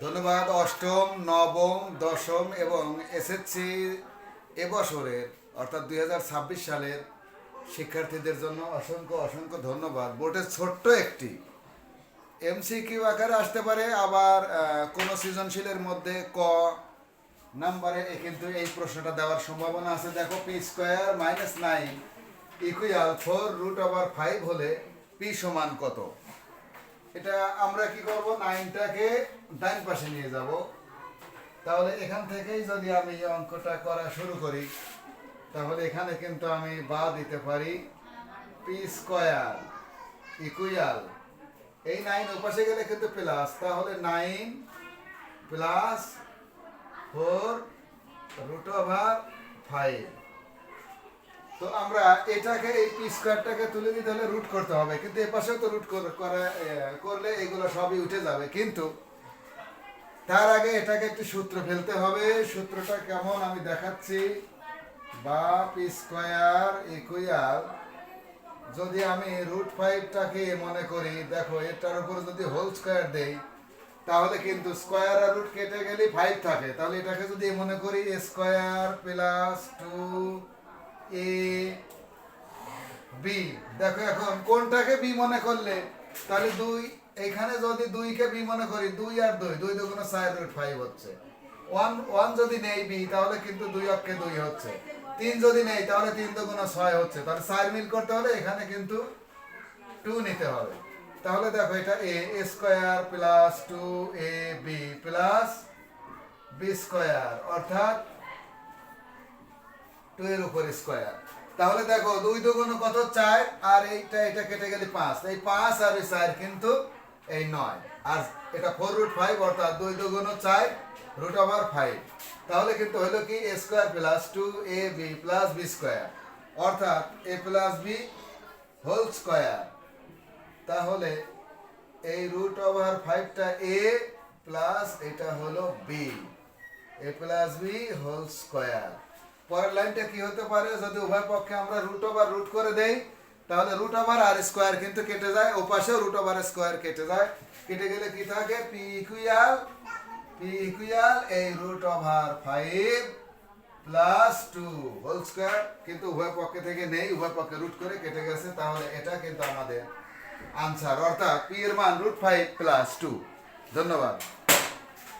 ধন্যবাদ। অষ্টম, নবম, দশম এবং এসএসসি এবছরের অর্থাৎ 2026 সালের শিক্ষার্থীদের জন্য অসংখ্য অসংখ্য ধন্যবাদ। বোর্ডের ছোট্ট একটি এমসিকিউ আকারে আসতে পারে, আবার কোনো সৃজনশীলের মধ্যে ক নাম্বারে কিন্তু এই প্রশ্নটা দেওয়ার সম্ভাবনা আছে। দেখো, p² - 9 = 4√5 হলে p সমান কত? এটা আমরা কি করব, 9টাকে ডান পাশে নিয়ে যাব। তাহলে এখান থেকেই যদি আমি এই অঙ্কটা করা শুরু করি, তাহলে এখানে কিন্তু আমি বা দিতে পারি p² = এই 9 ওপাশে গেলে কিন্তু প্লাস, তাহলে 9 + 4√5। তো আমরা এটাকে এই p² তুলে দিতে হলে রুট করতে হবে, কিন্তু এই পাশেও তো রুট করলে এগুলো সবই উঠে যাবে। কিন্তু তার আগে এটাকে একটু সূত্র ফেলতে হবে। সূত্রটা কেমন আমি দেখাচ্ছি। বা p² = যদি আমি √5টাকে মনে করি, দেখো এটার উপরে যদি হোল স্কয়ার দেই, তাহলে কিন্তু স্কয়ার আর রুট কেটে গেলে 5 থাকে। তাহলে এটাকে যদি মনে করি a² + 2ab। দেখো এখন কোনটাকে b মনে করলে, তাহলে 2, এইখানে যদি 2কে b মনে করি, 2 আর 2, 2 দুগুণ 4√5 হচ্ছে। 1 যদি নেই b, তাহলে কিন্তু 2 অক্ষে 2 হচ্ছে। 3 যদি নেই, তাহলে 3 দুগুণ 6 হচ্ছে। তাহলে 4 মিল করতে হলে এখানে কিন্তু 2 নিতে হবে। তাহলে দেখো এটা a² + 2ab + b² অর্থাৎ 2 এর উপর স্কয়ার। তাহলে দেখো 2 দুগুণ কত, 4, আর এটা কেটে গেলে 5। এই 5 আর 4 কিন্তু এই 9, আর এটা 4√5 অর্থাৎ 2 দুগুণ 4√5। তাহলে কিন্তু হলো কি a² + 2ab + b² অর্থাৎ a + b হোল স্কয়ার। তাহলে এই √5টা a প্লাস এটা হলো b, a + b whole square. পরের লাইনটা কি হতে পারে, যদি উভয় পক্ষে আমরা √রুট করে দেই, তাহলে √r² কিন্তু কেটে যায়, ওপাশেও √r² কেটে যায়। কেটে গেলে কি থাকে, p = এই √5 + 2 হোল স্কয়ার, কিন্তু উভয় পক্ষে থেকে নেই, উভয় পক্ষে রুট করে কেটে গেছে। তাহলে এটা কিন্তু আমাদের আনসার, অর্থাৎ p এর মান √5 + 2। ধন্যবাদ।